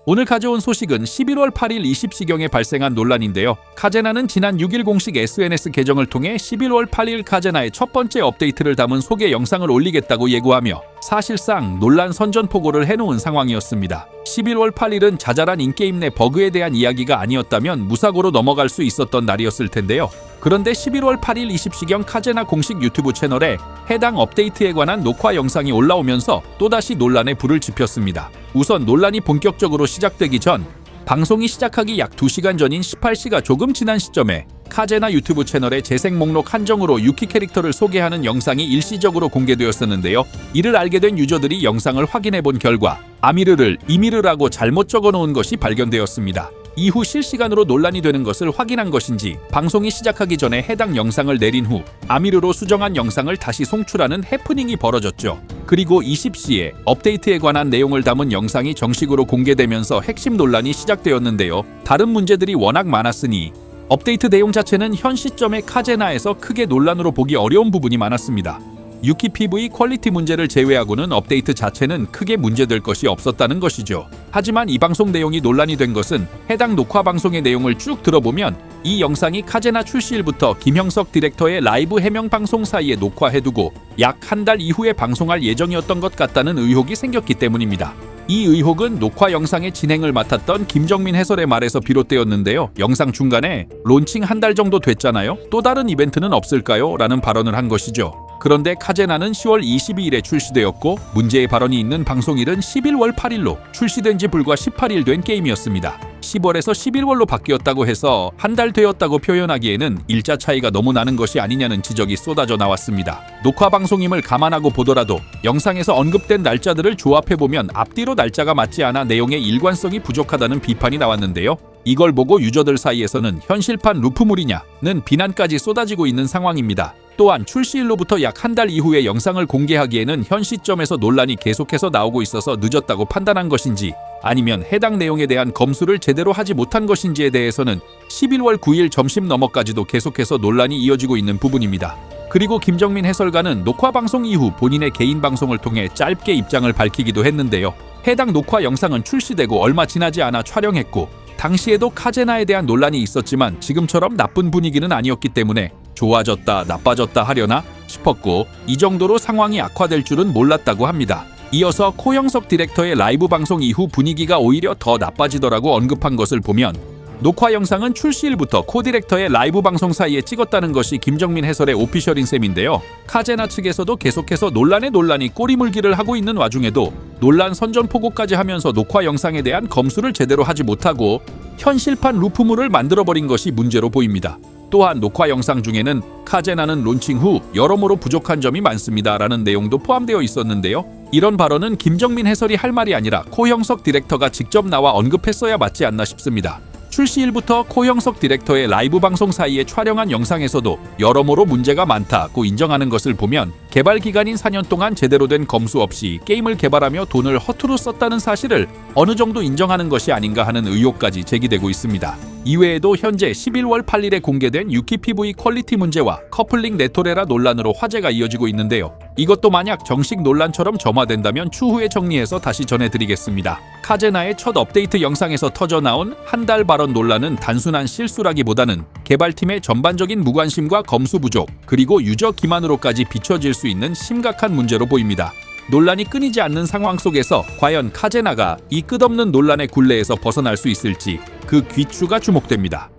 오늘 가져온 소식은 11월 8일 20시경에 발생한 논란인데요. 카제나는 지난 6일 공식 SNS 계정을 통해 11월 8일 카제나의 첫 번째 업데이트를 담은 소개 영상을 올리겠다고 예고하며 사실상 논란 선전포고를 해놓은 상황이었습니다. 11월 8일은 자잘한 인게임 내 버그에 대한 이야기가 아니었다면 무사고로 넘어갈 수 있었던 날이었을 텐데요. 그런데 11월 8일 20시경 카제나 공식 유튜브 채널에 해당 업데이트에 관한 녹화 영상이 올라오면서 또다시 논란에 불을 지폈습니다. 우선 논란이 본격적으로 시작되기 전 방송이 시작하기 약 2시간 전인 18시가 조금 지난 시점에 카제나 유튜브 채널의 재생 목록 한정으로 유키 캐릭터를 소개하는 영상이 일시적으로 공개되었었는데요. 이를 알게 된 유저들이 영상을 확인해 본 결과 아미르를 이미르라고 잘못 적어놓은 것이 발견되었습니다. 이후 실시간으로 논란이 되는 것을 확인한 것인지 방송이 시작하기 전에 해당 영상을 내린 후 아미르로 수정한 영상을 다시 송출하는 해프닝이 벌어졌죠. 그리고 20시에 업데이트에 관한 내용을 담은 영상이 정식으로 공개되면서 핵심 논란이 시작되었는데요. 다른 문제들이 워낙 많았으니 업데이트 내용 자체는 현 시점의 카제나에서 크게 논란으로 보기 어려운 부분이 많았습니다. 유키 PV 퀄리티 문제를 제외하고는 업데이트 자체는 크게 문제될 것이 없었다는 것이죠. 하지만 이 방송 내용이 논란이 된 것은 해당 녹화 방송의 내용을 쭉 들어보면 이 영상이 카제나 출시일부터 김형석 디렉터의 라이브 해명 방송 사이에 녹화해두고 약 한 달 이후에 방송할 예정이었던 것 같다는 의혹이 생겼기 때문입니다. 이 의혹은 녹화 영상의 진행을 맡았던 김정민 해설의 말에서 비롯되었는데요. 영상 중간에 론칭 한 달 정도 됐잖아요. 또 다른 이벤트는 없을까요? 라는 발언을 한 것이죠. 그런데 카제나는 10월 22일에 출시되었고 문제의 발언이 있는 방송일은 11월 8일로 출시된 지 불과 18일 된 게임이었습니다. 10월에서 11월로 바뀌었다고 해서 한 달 되었다고 표현하기에는 일자 차이가 너무 나는 것이 아니냐는 지적이 쏟아져 나왔습니다. 녹화 방송임을 감안하고 보더라도 영상에서 언급된 날짜들을 조합해보면 앞뒤로 날짜가 맞지 않아 내용의 일관성이 부족하다는 비판이 나왔는데요. 이걸 보고 유저들 사이에서는 현실판 루프물이냐는 비난까지 쏟아지고 있는 상황입니다. 또한 출시일로부터 약 한 달 이후에 영상을 공개하기에는 현 시점에서 논란이 계속해서 나오고 있어서 늦었다고 판단한 것인지 아니면 해당 내용에 대한 검수를 제대로 하지 못한 것인지에 대해서는 11월 9일 점심 넘어까지도 계속해서 논란이 이어지고 있는 부분입니다. 그리고 김정민 해설가는 녹화 방송 이후 본인의 개인 방송을 통해 짧게 입장을 밝히기도 했는데요. 해당 녹화 영상은 출시되고 얼마 지나지 않아 촬영했고 당시에도 카제나에 대한 논란이 있었지만 지금처럼 나쁜 분위기는 아니었기 때문에 좋아졌다 나빠졌다 하려나 싶었고 이 정도로 상황이 악화될 줄은 몰랐다고 합니다. 이어서 코형석 디렉터의 라이브 방송 이후 분위기가 오히려 더 나빠지더라고 언급한 것을 보면 녹화 영상은 출시일부터 코 디렉터의 라이브 방송 사이에 찍었다는 것이 김정민 해설의 오피셜인 셈인데요. 카제나 측에서도 계속해서 논란이 꼬리물기를 하고 있는 와중에도 논란 선전포고까지 하면서 녹화 영상에 대한 검수를 제대로 하지 못하고 현실판 루프물을 만들어버린 것이 문제로 보입니다. 또한 녹화 영상 중에는 카제나는 론칭 후 여러모로 부족한 점이 많습니다 라는 내용도 포함되어 있었는데요. 이런 발언은 김정민 해설이 할 말이 아니라 코형석 디렉터가 직접 나와 언급했어야 맞지 않나 싶습니다. 출시일부터 코형석 디렉터의 라이브 방송 사이에 촬영한 영상에서도 여러모로 문제가 많다고 인정하는 것을 보면 개발 기간인 4년 동안 제대로 된 검수 없이 게임을 개발하며 돈을 허투루 썼다는 사실을 어느 정도 인정하는 것이 아닌가 하는 의혹까지 제기되고 있습니다. 이외에도 현재 11월 8일에 공개된 유키 PV 퀄리티 문제와 커플링 네토레라 논란으로 화제가 이어지고 있는데요. 이것도 만약 정식 논란처럼 점화된다면 추후에 정리해서 다시 전해드리겠습니다. 카제나의 첫 업데이트 영상에서 터져나온 한 달 발언 논란은 단순한 실수라기보다는 개발팀의 전반적인 무관심과 검수 부족, 그리고 유저 기만으로까지 비춰질 수 있는 심각한 문제로 보입니다. 논란이 끊이지 않는 상황 속에서 과연 카제나가 이 끝없는 논란의 굴레에서 벗어날 수 있을지 그 귀추가 주목됩니다.